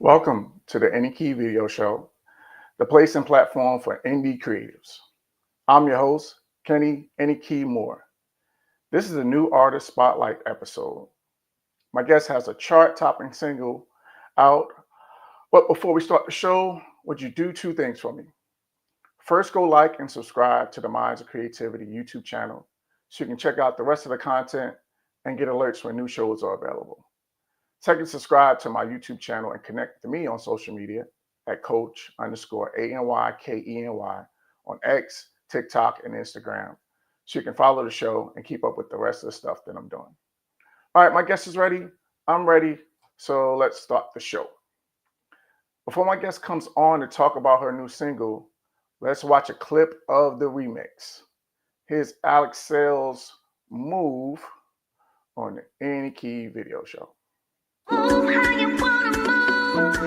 Welcome to the Any Key Video Show, the place and platform for indie creatives. I'm your host, Kenny Any Key Moore. This is a new artist spotlight episode. My guest has a chart-topping single out, but before we start the show, would you do two things for me? First, go like and subscribe to the Minds of Creativity YouTube channel so you can check out the rest of the content and get alerts when new shows are available. Second, subscribe to my YouTube channel and connect to me on social media at Coach_ANYKENY on X, TikTok, and Instagram so you can follow the show and keep up with the rest of the stuff that I'm doing. All right, my guest is ready. I'm ready. So let's start the show. Before my guest comes on to talk about her new single, let's watch a clip of the remix. Here's Alex Sayles' Move on the Any Key Video Show. Move how you wanna move.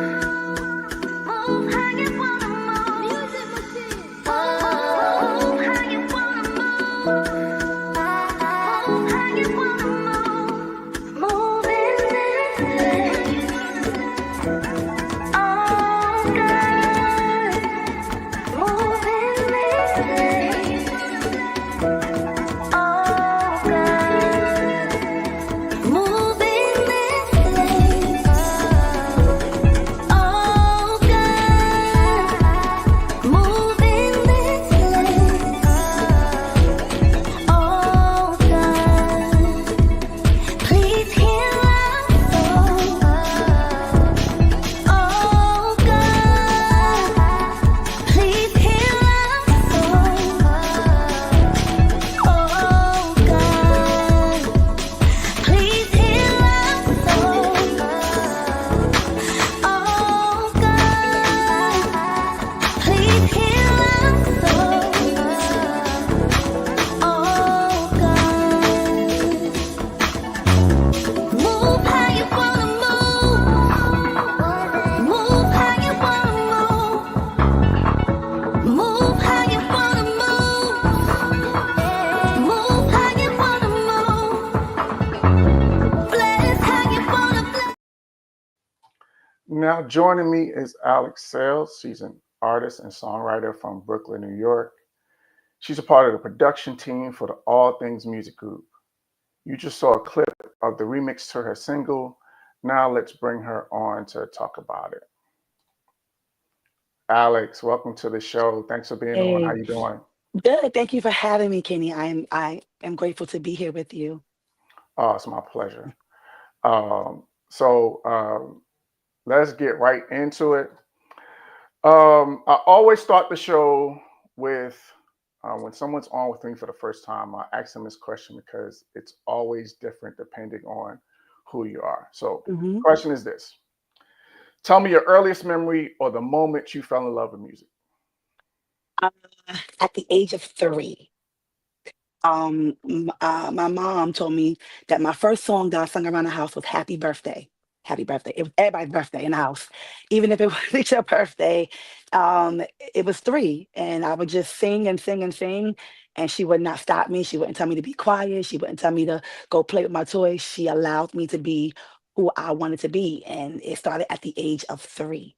Move how you wanna move. Music machine. Move how you wanna move. Move how you wanna move. Move in this place. Oh God. Move in this place. Oh God. Move in this place. Oh God. Move in this place. Oh God. Please heal our soul. Oh God. Please heal our soul. Oh God. Please heal our soul. Oh God. Please heal our soul. Oh God. Move how you wanna move. Move how you wanna move. Move how you wanna move. Move how you wanna move. Bless how you wanna bless. Now joining me is Alex Sayles. She's an artist and songwriter from Brooklyn, New York. She's a part of the production team for the All Things Music Group. You just saw a clip of the remix to her single. Now let's bring her on to talk about it. Alex, welcome to the show. Thanks for being on. How Hey, you doing? good. Thank you for having me, Kenny. I am grateful to be here with you. Oh, it's my pleasure. So let's get right into it. I always start the show with when someone's on with me for the first time, I ask them this question because it's always different depending on who you are. So the hmm question is this. Tell me your earliest memory or the moment you fell in love with music. Uh, at the age of 3, my mom told me that my first song that I sung around the house was "Happy Birthday." Happy birthday. It was everybody's birthday in the house, even if it wasn't your birthday. It was 3, and I would just sing and sing and sing, and she would not stop me. She wouldn't tell me to be quiet. She wouldn't tell me to go play with my toys. She allowed me to be who I wanted to be, and it started at the age of 3.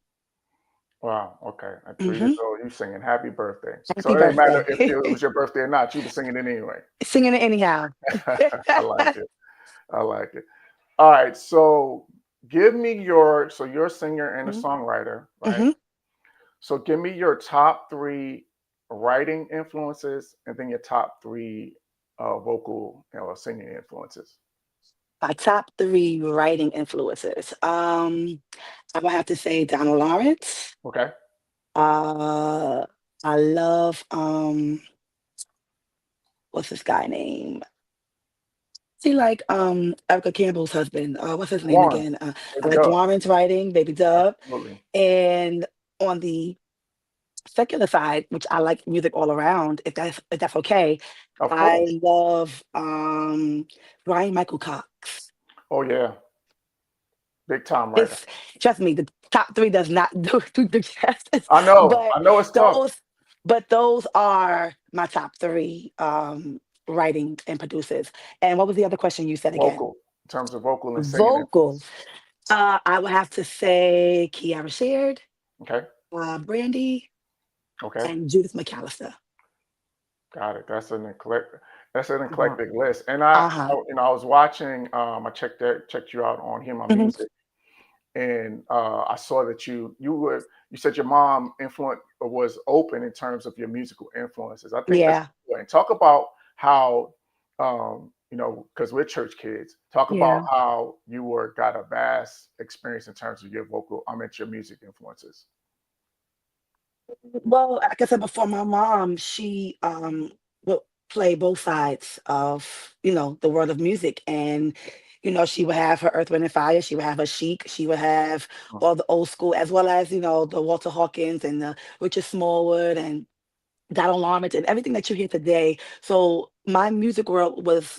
Wow. Okay. At 3 years hmm old, you singing happy birthday. So Happy it didn't matter birthday. if it was your birthday or not. You were singing it anyway. Singing it anyhow. I like it. I like it. All right. So give me so you're a singer and a Mhm, songwriter, right? mhm. So give me your top 3 writing influences and then your top 3 vocal or singing influences. My top 3 writing influences. I would have to say Donald Lawrence. Okay. Uh, I love what's this guy name? See, like Erica Campbell's husband. What's his name Warren, again? I baby like dub. Lawrence writing, Baby Dub. Absolutely. And on the secular side, which I like music all around, if that's okay, Of course. I love Brian Michael Cox. Oh yeah. Big time writer. It's trust me, the top 3 does not do the justice, I know. but I know it's tough. those those are my top 3 writing and producers. And what was the other question you said again? Vocal. In terms of vocal and singing Vocal. influence. I would have to say Kiara Shared, Okay. Brandy, Okay. and Judith McAllister. Got it. That's an Uh-huh. eclectic list. And Uh-huh. I was watching. I checked you out on Hear My Mhm. Music, and I saw that you said your mom influence was open in terms of your musical influences. I think that's Yeah. important. Talk about how because we're church kids. Talk about Yeah. how you were got a vast experience in terms of your vocal. I meant your music influences. Well, like I said before, my mom, she would play both sides of, the world of music. And, she would have her Earth, Wind and Fire, she would have her Chic, she would have Mm, all the old school, as well as, the Walter Hawkins and the Richard Smallwood and Donald Lawrence and everything that you hear today. So my music world was,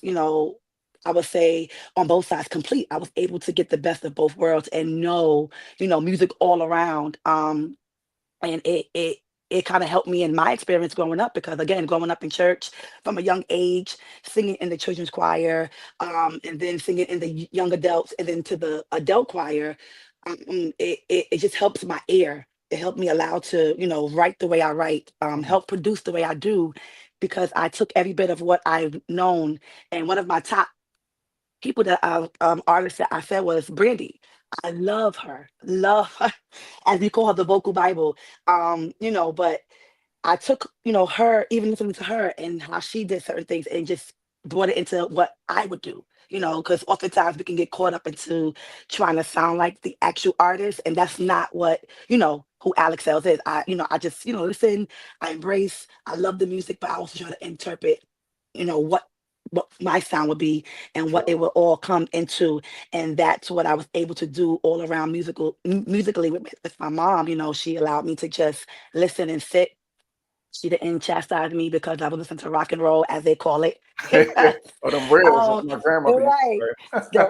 I would say on both sides complete. I was able to get the best of both worlds and know, music all around. And it kind of helped me in my experience growing up because again, growing up in church from a young age, singing in the children's choir, and then singing in the young adults and then to the adult choir, it just helps my ear. It helped me allow to, write the way I write, mhm. help produce the way I do, because I took every bit of what I've known. And one of my top people that artists that I said was Brandy. I love her, as we call her the vocal Bible. But I took, her, even listening to her and how she did certain things and just brought it into what I would do, because oftentimes we can get caught up into trying to sound like the actual artist. And that's not what, who Alex Sayles is. I just, listen, I embrace, I love the music, but I also try to interpret, what my sound would be and what Sure. it will all come into. And that's what I was able to do all around musically with my mom. She allowed me to just listen and sit. She didn't chastise me because I was listening to rock and roll, as they call it. Or them rails, as um, my grandmother used right. to The say.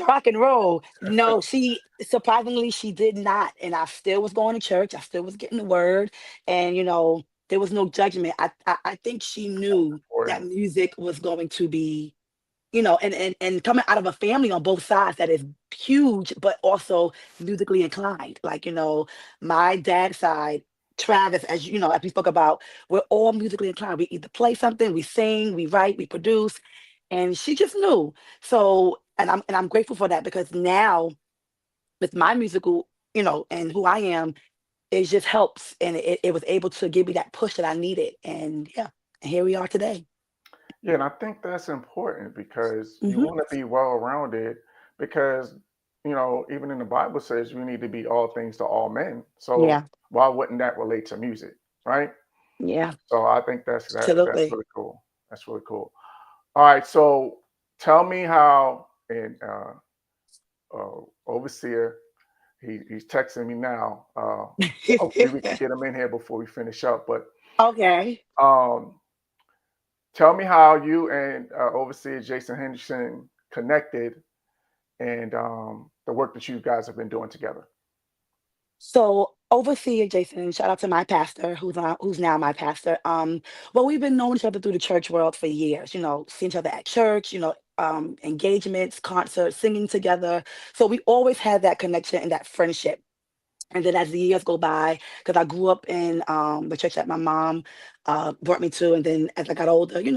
rock and roll. No, she surprisingly she did not. And I still was going to church. I still was getting the word. And there was no judgment. I think she knew that Important. music was going to be, and coming out of a family on both sides that is huge, but also musically inclined. Like, my dad's side, Travis, as we spoke about, we're all musically inclined. We either play something, we sing, we write, we produce, and she just knew. So, and I'm grateful for that because now with my musical, and who I am, it just helps, and it was able to give me that push that I needed, and yeah, and here we are today. Yeah, and I think that's important because you Hmm. want to be well rounded because even in the Bible says you need to be all things to all men. So Yeah, why wouldn't that relate to music, right? yeah, So I think that's absolutely. really cool. That's really cool. All right, so tell me how and overseer he's texting me now. Hopefully we can get him in here before we finish up. But Okay. um, tell me how you and overseer Jason Hendrickson connected and the work that you guys have been doing together. So overseer Jason, shout out to my pastor, who's now my pastor. Well, we've been knowing each other through the church world for years. Seeing each other at church. Engagements, concerts, singing together. So we always had that connection and that friendship. And then as the years go by, because I grew up in the church that my mom brought me to, and then as I got older, you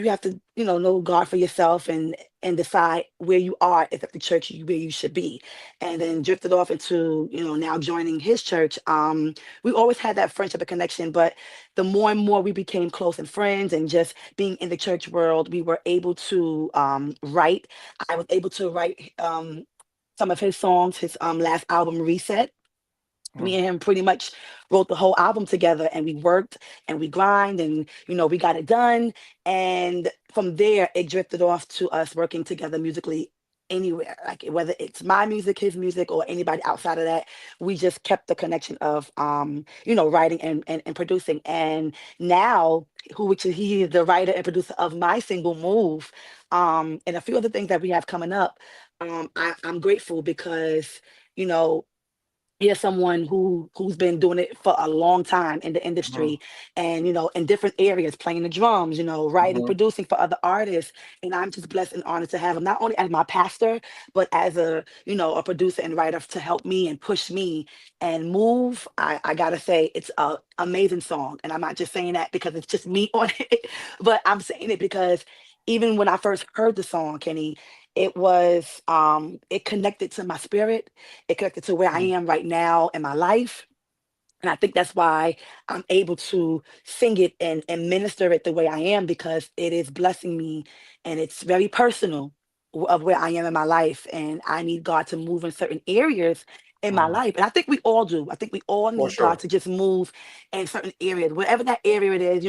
have to, know God for yourself and decide where you are is at the church where you should be. And then drifted off into, now joining his church. We always had that friendship and connection, but the more and more we became close and friends, and just being in the church world, we were able to write. I was able to write some of his songs, his last album, Reset. Me Mhm. and him pretty much wrote the whole album together, and we worked and we grind, and we got it done. And from there it drifted off to us working together musically anywhere, like whether it's my music, his music, or anybody outside of that. We just kept the connection of writing and producing. And now, which is he is the writer and producer of my single Move, and a few other things that we have coming up. I'm grateful because you know here's someone who's been doing it for a long time in the Mhm. industry, and in different areas, playing the drums, writing, Mhm. producing for other artists. And I'm just blessed and honored to have him not only as my pastor, but as a producer and writer to help me and push me and move. I gotta say it's a amazing song, and I'm not just saying that because it's just me on it, but I'm saying it because even when I first heard the song, Kenny, it connected to my spirit. It connected to where I Mm. am right now in my life. And I think that's why I'm able to sing it and minister it the way I am, because it is blessing me, and it's very personal of where I am in my life. And I need God to move in certain areas in my Mm. life. And I think we all do. I think we all For need God sure. to just move in certain areas, whatever that area it is,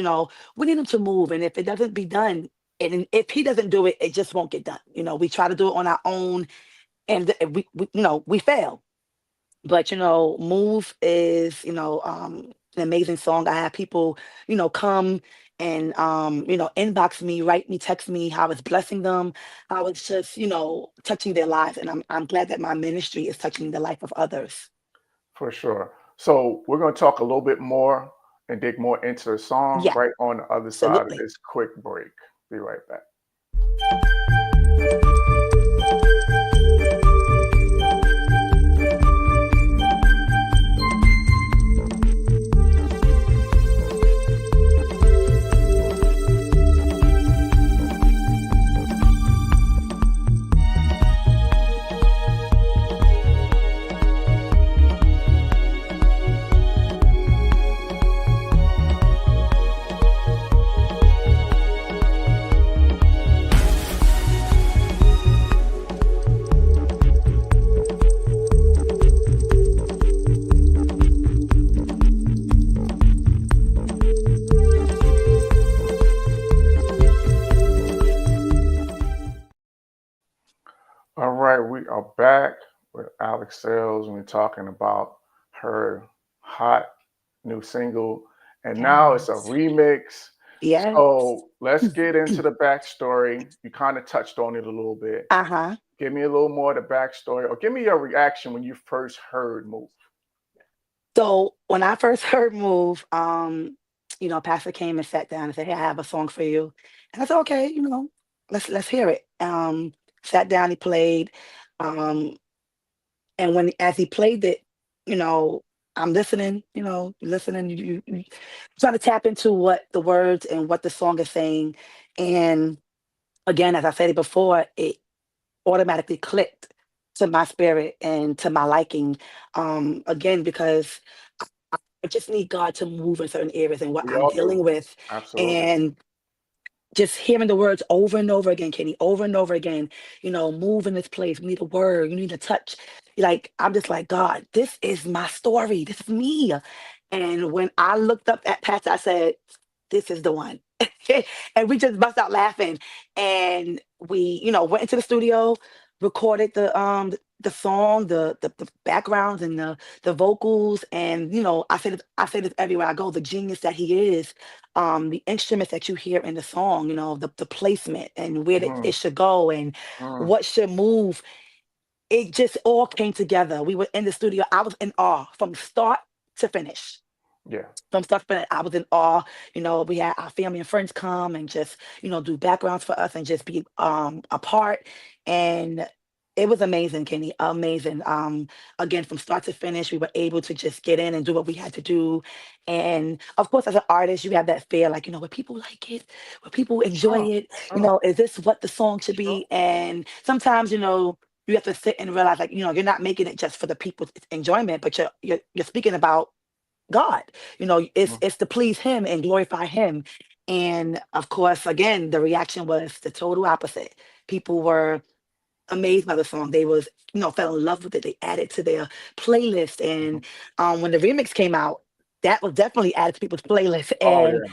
we need him to move. And if it doesn't be done, and if he doesn't do it, it just won't get done. We try to do it on our own, and we fail. But Move is an amazing song. I have people come and inbox me, write me, text me how it's blessing them, how it's just touching their lives. And I'm glad that my ministry is touching the life of others. For sure. So we're going to talk a little bit more and dig more into the song Yeah, right on the other side of absolutely. this quick break. Be right back. All right, we are back with Alex Sayles, and we're talking about her hot new single, and now it's a Yes. remix. Yes. So let's get into the backstory. You kind of touched on it a little bit. Uh-huh. Give me a little more of the backstory, or give me your reaction when you first heard "Move." So when I first heard Move, Pastor came and sat down and said, "Hey, I have a song for you." And I said, "Okay, let's hear it." Sat down, he played, um, and when as he played it, you know, I'm listening, listening, you trying to tap into what the words and what the song is saying. And again, as I said it before, it automatically clicked to my spirit and to my liking. Again, because I just need God to move in certain areas and what We I'm all do. dealing with. Absolutely. And just hearing the words over and over again, Kenny, over and over again, move in this place. We need a word. You need a touch. Like, I'm just like, God, this is my story. This is me. And when I looked up at Pastor, I said, this is the one. And we just bust out laughing. And we, went into the studio, recorded the song, the backgrounds and the vocals. And, I say this everywhere I go, the genius that he is, the instruments that you hear in the song, the placement and where it Mm, should go and mm, what should move. It just all came together. We were in the studio. I was in awe from start to finish. yeah. From start to finish, I was in awe. We had our family and friends come and just, do backgrounds for us and just be a part. And it was amazing, Kenny. Amazing. Again, from start to finish, we were able to just get in and do what we had to do. And of course, as an artist, you have that fear, like, will people like it? Will people enjoy Mm, it? mm, Is this what the song should sure. be? And sometimes, you have to sit and realize, like, you're not making it just for the people's enjoyment, but you're speaking about God. Mm, It's to please him and glorify him. And of course, again, the reaction was the total opposite. People were amazed by the song. They was, fell in love with it. They added to their playlist. mhm. And when the remix came out, that was definitely added to people's playlist. Oh And yeah.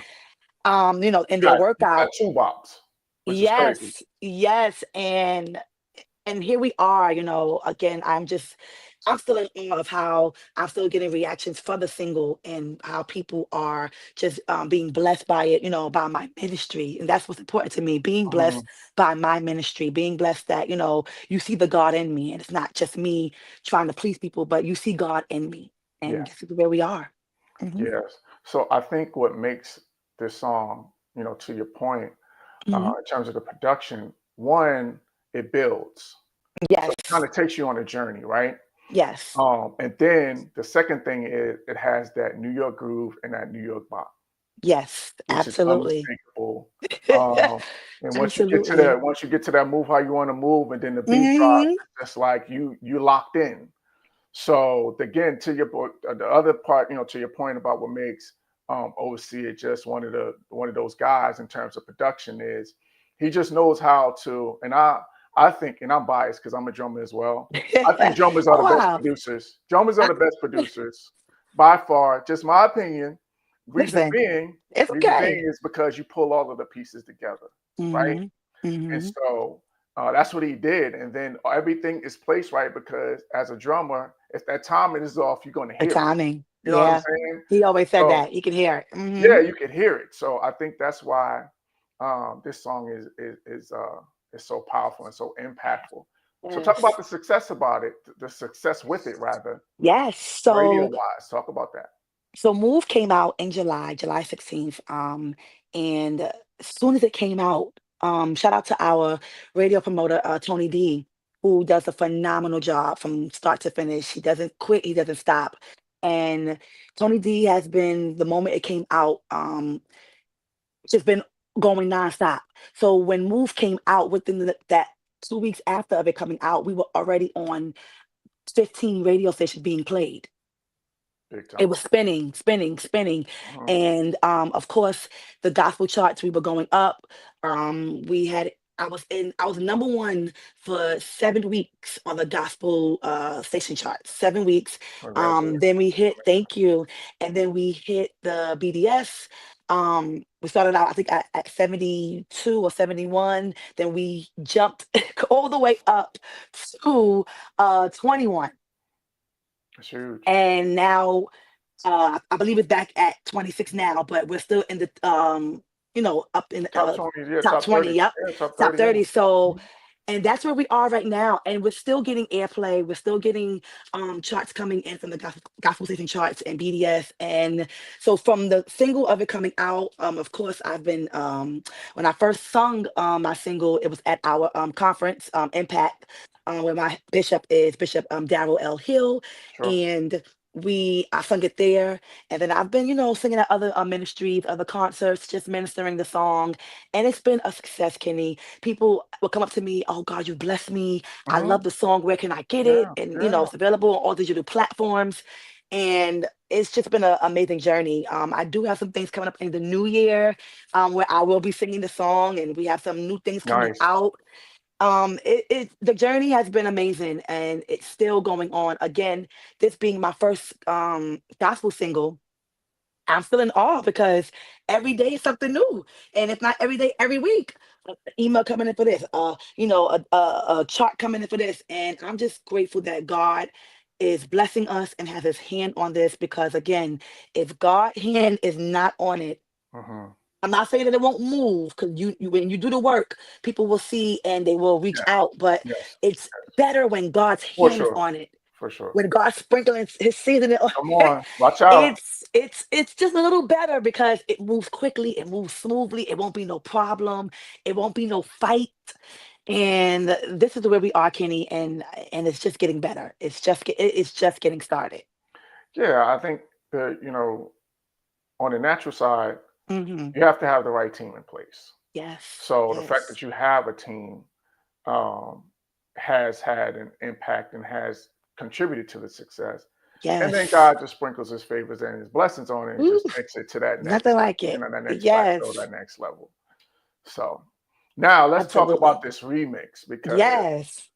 in You their got workout. two bops, which is crazy. Yes, yes. And here we are, again, I'm just I'm still in awe of how I'm still getting reactions for the single and how people are just being blessed by it, by my ministry. And that's what's important to me, being blessed Mhm. by my ministry, being blessed that, you see the God in me. And it's not just me trying to please people, but you see God in me. Yeah. And this is where we are. Hmm. Yes. So I think what makes this song, to your point, Hmm. in terms of the production, one, it builds. So Yes. it kind of takes you on a journey, right? Yes. And then the second thing is it has that New York groove and that New York bop, Yes. which is Absolutely. unmistakable. Um, and Absolutely. once you get to that move how you want to move, and then the beat drops, Hmm. it's just like you locked in. So again, the other part, to your point about what makes Overseer just one of those guys in terms of production is he just knows how to. And I think, and I'm biased because I'm a drummer as well. I think drummers are Oh, the best wow. producers. Drummers are I- the best producers by far. Just my opinion. Reason Listen, being, it's reason okay. being is because you pull all of the pieces together, right? Hmm. And Hmm. so that's what he did. And then everything is placed right because as a drummer, if that timing is off, you're going to The hear it. timing. You know what I'm Yeah. saying? He always said So that. You can hear it. yeah, Hmm. you can hear it. So I think that's why this song is so powerful and so impactful. So talk about Yes. the success about it, the success with it rather, Yes. radio So wise. Talk about that. so Move came out in July 16th. And as soon as it came out, shout out to our radio promoter, Tony D, who does a phenomenal job from start to finish. He doesn't quit, he doesn't stop. And Tony D has been the moment it came out. Just been going nonstop. So when Move came out within that 2 weeks after of it coming out, we were already on 15 radio stations being played. Big It time. was spinning, spinning, spinning. Mhm. And of course, the gospel charts, we were going up. We had I was number one for 7 weeks on the gospel station charts. 7 weeks. Then Congratulations. we hit, thank you. And then we hit the BDS. We started out, I think, at 72 or 71. Then we jumped all the way up to 21. It's huge. And now I believe it's back at 26 now, but we're still in the up in Top 20, yeah, top top 20. 30. Yep, Yeah, top top 30 now. 30. So, Mhm. and that's where we are right now, and we're still getting airplay. We're still getting charts coming in from the gospel station charts and BDS. And so from the single of it coming out, of course, I've been when I first sung my single, it was at our conference, Impact, where my bishop is Bishop Darrell L. Hill, Sure. and I sung it there. And then I've been, singing at other ministries, other concerts, just ministering the song. And it's been a success, Kenny. People will come up to me, oh God, you blessed me. I Mhm. love the song. Where can I get it? Yeah, And, yeah. it's available on all digital platforms. And it's just been an amazing journey. I do have some things coming up in the new year, where I will be singing the song, and we have some new things coming Nice. out. The journey has been amazing, and it's still going on. Again, this being my first gospel single, I'm still in awe because every day is something new, and if not every day, every week, email coming in for this, a chart coming in for this, and I'm just grateful that God is blessing us and has His hand on this, because again, if God hand is not on it, Mhm. I'm not saying that it won't move, because you when you do the work, people will see and they will reach Yes, out. But yes, it's yes. better when God's For hand is sure. on it. For sure. When God's sprinkling His seasoning on Come it, on. Watch out. it's just a little better because it moves quickly, it moves smoothly. It won't be no problem. It won't be no fight. And this is where we are, Kenny, and it's just getting better. It's just getting started. Yeah, I think that, on the natural side, Hmm. you have to have the right team in place. Yes, So the fact yes, that you have a team um, has had an impact and has contributed to the success. And then yes. God just sprinkles his favors and his blessings on it and Ooh, just takes it to that nothing next, like it. that next plateau, Yes, that next level. So now let's talk about absolutely. this remix because Yes.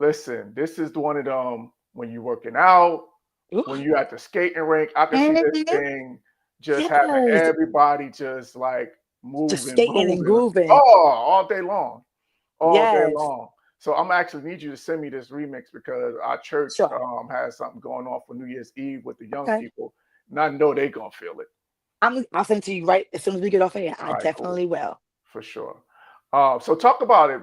listen, this is one of them when you're working out, Ooh, when you're at the skating rink. I can see this mhm. thing just having Yes. everybody just like Just moving, skating and moving. grooving. Oh, all day long, all day Yes. long. So I'm actually need you to send me this remix because our church Sure. has something going on for New Year's Eve with the young Okay. people, and I know they gonna feel it. I'll send it to you right as soon as we get off air. I All right, cool, definitely will. for sure. So talk about it.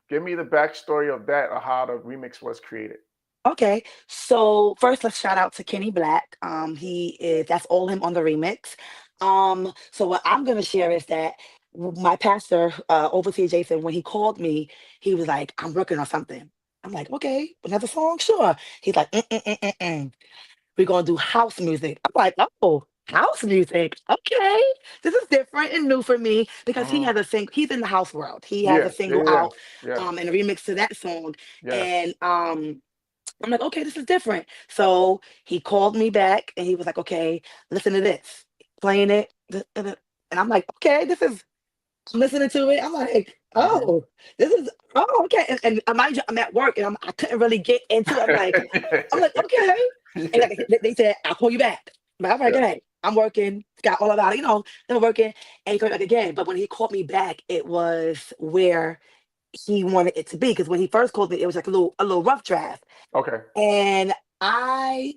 Give me the backstory of that or how the remix was created. Okay, so first let's shout out to Kenny Black. He is that's all him on the remix. So what I'm gonna share is that my pastor, overseer Jason, when he called me, he was like, "I'm working on something." I'm like, "Okay, another song, sure." He's like, "Mm-mm-mm-mm-mm. We're gonna do house music." I'm like, "Oh, house music? Okay, this is different and new for me because he Hmm. has a sing. He's in the house world. He has Yeah, a yeah, single yeah, out, yeah, and a remix to that song, yeah. and I'm like, okay, this is different. So he called me back and he was like, okay, listen to this, playing it. And I'm like, okay, I'm listening to it. I'm like, Hmm. oh, this is, oh, okay. And mind you, I'm at work and I couldn't really get into it. I'm like, okay. And like, they said, I'll call you back. But I'm like, Yeah. okay, I'm working, got all about it, they're working. And he called me back again. But when he called me back, it was where he wanted it to be. Because when he first called me, it was like a little rough draft. Okay. And I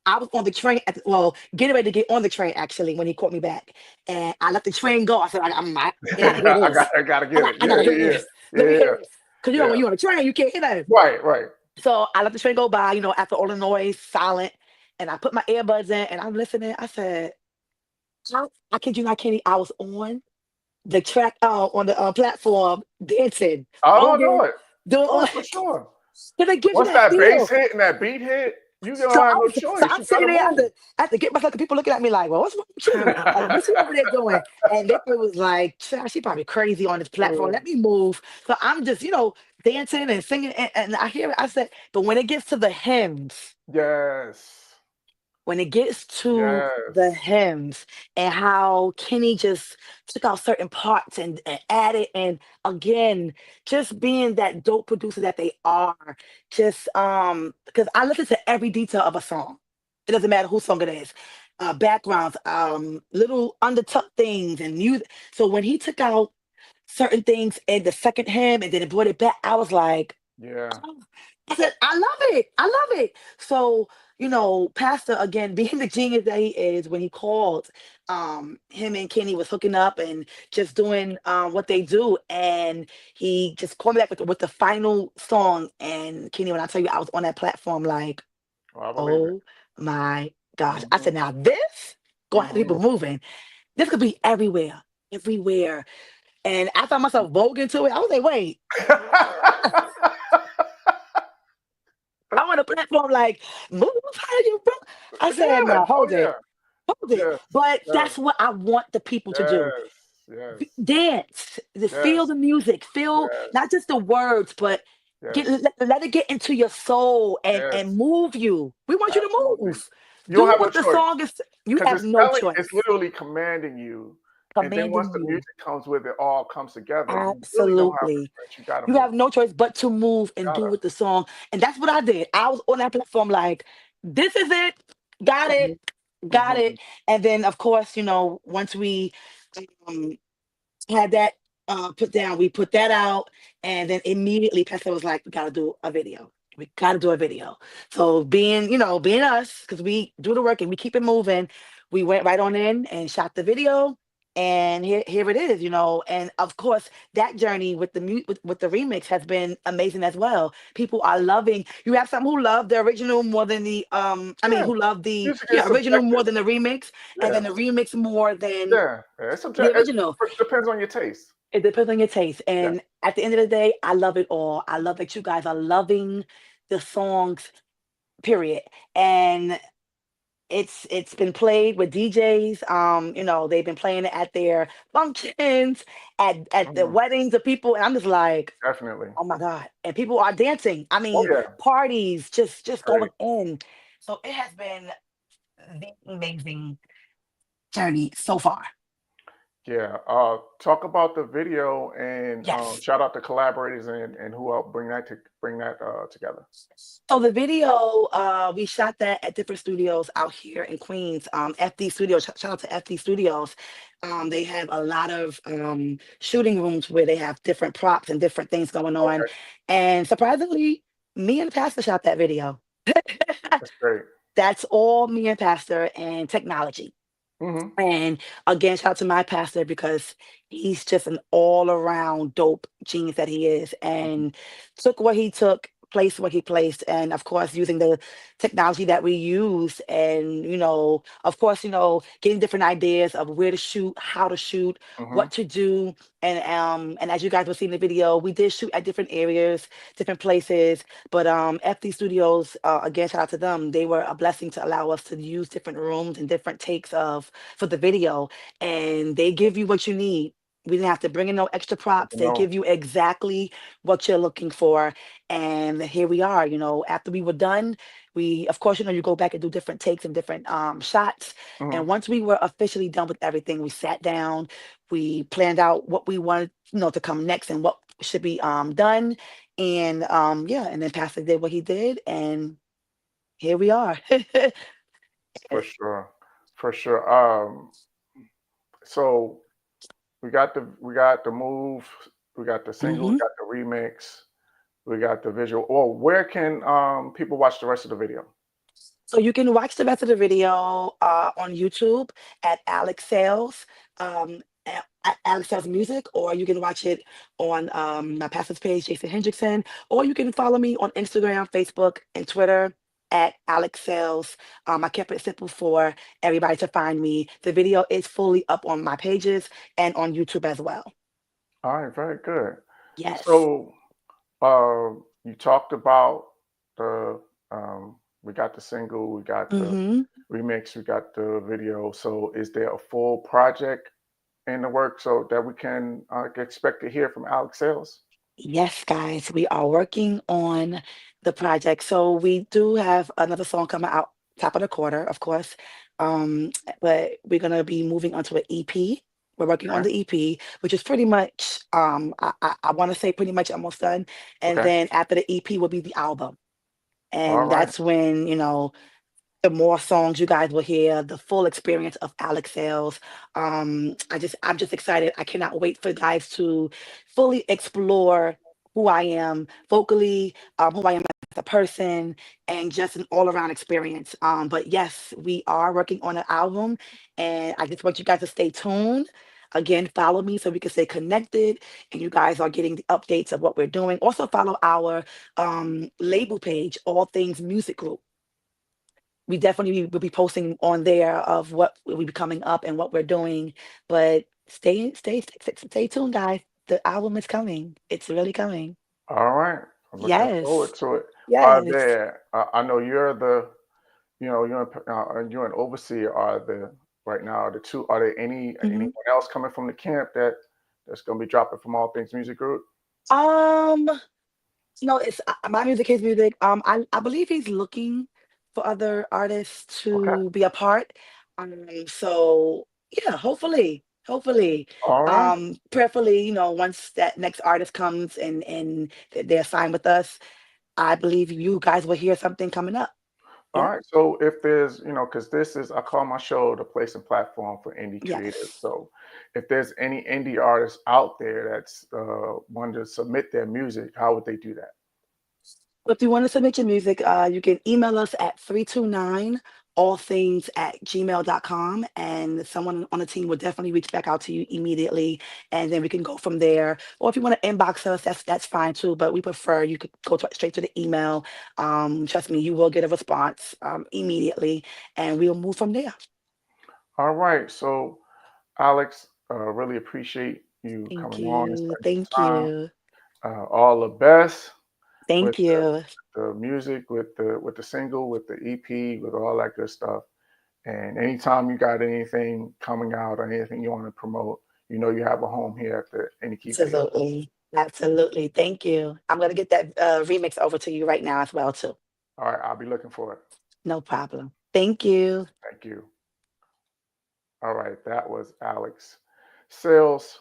I was on the train well, getting ready to get on the train actually when he called me back. And I let the train go. I said, I gotta hear this. I gotta get it. I Yeah, gotta hear yeah, this. Let me yeah, hear yeah, this. Cause yeah. when you're on a train, you can't hear that. Right, right. So I let the train go by, after all the noise, silent. And I put my earbuds in and I'm listening. I said, I kid you not, Kenny, I was on the track on the platform dancing, Oh voguing, no, doing all oh for that. sure. Cause it gives you Once that that bass feel. hit and that beat hit, you So don't have no so choice. I'm You gotta sitting there move. I had to get myself. People looking at me like, "Well, what's wrong with you? Like, what's she over there doing?" And they was like, "Child, she probably crazy on this platform. Let Mm, me move." So I'm just, dancing and singing, and I hear it. I said, but when it gets to the hymns, yes, when it gets to the yes, hymns and how Kenny just took out certain parts and added, and again, just being that dope producer that they are, just because I listen to every detail of a song. It doesn't matter whose song it is. Backgrounds, little undertucked things and music. So when he took out certain things in the second hymn and then it brought it back, I was like, yeah. oh, I said, I love it. I love it. So, Pastor, again, being the genius that he is, when he called, him and Kenny was hooking up and just doing what they do. And he just called me back with the final song. And Kenny, when I tell you, I was on that platform like, Oh, I believe it. oh my gosh. I Hmm. said, now this, going to have people Hmm. moving. This could be everywhere, everywhere. And I found myself voguing to it. I was like, wait, I'm on a platform like, move how you bro. I said, Yeah. no, Oh hold yeah. it, hold it. Yes. But Yes. that's what I want the people to do. Yes. Yes. Dance, just feel Yes. the music, feel Yes. not just the words, but Yes. let it get into your soul and Yes. move you. We want you to Absolutely. move. You don't Do have no what the choice song is. You because have no it's choice. literally commanding you. And then once Commanding the you. music comes with it, all comes together. You really don't have no Absolutely. choice. You gotta You move. have no choice but to move and do Gotta. with the song. And that's what I did. I was on that platform like, this is it. Got it. Mhm. Got Mhm. it. And then of course, once we um had that put down, we put that out, and then immediately Pastor was like, we gotta do a video. We gotta do a video. So being us, because we do the work and we keep it moving, we went right on in and shot the video. And here it is, and of course that journey with with the remix has been amazing as well. People are loving. You have some who love the original more than Yeah. who love the Music is original more subjective. than the remix, and Yeah. then the remix more than Yeah. Yeah. the original. It depends on your taste. It depends on your taste. Yeah. And at the end of the day, I love it all. I love that you guys are loving the songs, period. And it's been played with DJs. They've been playing it at their functions, at the Mhm. weddings of people, and I'm just like, Definitely. oh my God. And people are dancing. I Oh mean, yeah. parties just Great. going in. So it has been the amazing journey so far. Yeah. Talk about the video and Yes. shout out the collaborators and who helped bring that together. So the video, we shot that at different studios out here in Queens. FD Studios, shout out to FD Studios. They have a lot of shooting rooms where they have different props and different things going on. Okay, And surprisingly, me and Pastor shot that video. that's great. That's all me and Pastor and technology. Hmm. And again, shout out to my pastor because he's just an all around dope genius that he is, and took what he took, placed what he placed, and of course, using the technology that we use, and of course, getting different ideas of where to shoot, how to shoot, Hmm. what to do, and as you guys will see in the video, we did shoot at different areas, different places, but FD Studios, again, shout out to them. They were a blessing to allow us to use different rooms and different takes of for the video, and they give you what you need. We didn't have to bring in no extra props. They No. give you exactly what you're looking for. And here we are, after we were done, we, of course, you go back and do different takes and different shots. And Hmm. once we were officially done with everything, we sat down, we planned out what we wanted, to come next and what should be done. And yeah, and then Pastor did what he did, and here we are. For sure. For sure. So we got the move, we got the single, we Mhm. got the remix, we got the visual. Well, where can people watch the rest of the video? So you can watch the rest of the video on YouTube at Alex Sayles, at Alex Sayles Music, or you can watch it on my pastor's page, Jason Hendrickson, or you can follow me on Instagram, Facebook, and Twitter at Alex Sayles. I kept it simple for everybody to find me. The video is fully up on my pages and on YouTube as well. All right, very good. Yes. So you talked about the we got the single, we got the Hmm. remix, we got the video. So is there a full project in the work so that we can expect to hear from Alex Sales? Yes, guys, we are working on the project. So we do have another song coming out top of the quarter, of course. But we're gonna be moving on to an EP. We're working on Okay. the EP, which is pretty much I want to say pretty much almost done. And Okay. then after the EP will be the album. All And right. that's when, the more songs you guys will hear, the full experience of Alex Sales. I'm just excited. I cannot wait for guys to fully explore who I am vocally, who I am as a person, and just an all-around experience. But yes, we are working on an album, and I just want you guys to stay tuned. Again, follow me so we can stay connected, and you guys are getting the updates of what we're doing. Also, follow our label page, All Things Music Group. We definitely will be posting on there of what will be coming up and what we're doing. But stay tuned, guys. The album is coming. It's really coming. All right. I'm looking forward Yes. to it. Are Yes. there? I know you're the, you're an overseer. Are the right now the two? Are there anyone Mhm. else coming from the camp that's going to be dropping from All Things Music Group? Um, no, it's my music, his music. I believe he's looking for other artists Okay. to be a part. So yeah, hopefully. All right. Prayerfully, once that next artist comes and they're signed with us, I believe you guys will hear something coming up. All Yeah. right. So if there's, because this is, I call my show the place and platform for indie creatives. Yes. So if there's any indie artists out there that's wanting to submit their music, how would they do that? If you want to submit your music, you can email us at 329 allthings@gmail.com, and someone on the team will definitely reach back out to you immediately, and then we can go from there. Or if you want to inbox us, that's fine too, but we prefer you could go straight to the email. Trust me, you will get a response immediately, and we'll move from there. All right. So Alex, really appreciate you Thank coming on and you. spending Thank some time. you. All the best with Thank you. the music, with the single, with the EP, with all that good stuff. And anytime you got anything coming out or anything you want to promote, you have a home here at the Any Key Video. Absolutely. Absolutely. Thank you. I'm going to get that remix over to you right now as well, too. All right, I'll be looking for it. No problem. Thank you. Thank you. All right, that was Alex Sayles.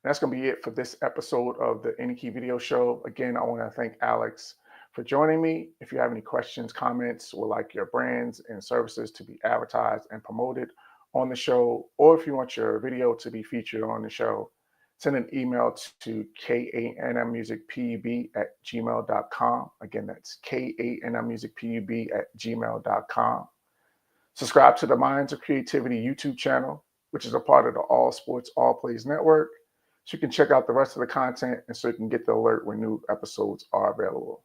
That's going to be it for this episode of the Any Key Video Show. Again, I want to thank Alex for joining me. If you have any questions, comments, or like your brands and services to be advertised and promoted on the show, or if you want your video to be featured on the show, send an email to KANMmusicPUB@gmail.com. Again, that's KANMmusicPUB@gmail.com. Subscribe to the Minds of Creativity YouTube channel, which is a part of the All Sports, All Plays network, so you can check out the rest of the content and so you can get the alert when new episodes are available.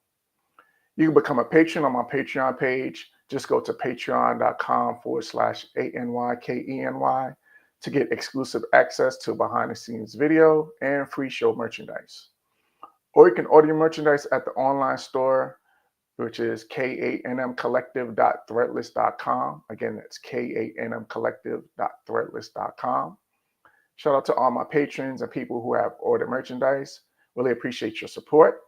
You can become a patron on my Patreon page. Just go to patreon.com/ANYKENY to get exclusive access to behind the scenes video and free show merchandise. Or you can order your merchandise at the online store, which is KANMcollective.threadless.com. Again, that's KANMcollective.threadless.com. Shout out to all my patrons and people who have ordered merchandise. Really appreciate your support.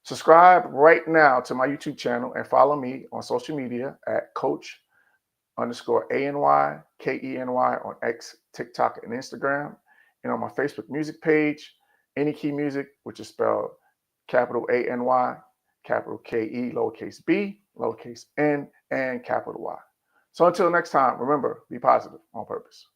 Subscribe right now to my YouTube channel and follow me on social media at Coach_ANYKENY on X, TikTok, and Instagram. And on my Facebook music page, Any Key Music, which is spelled capital ANY, capital KE, lowercase b, lowercase n, and capital Y. So until next time, remember, be positive on purpose.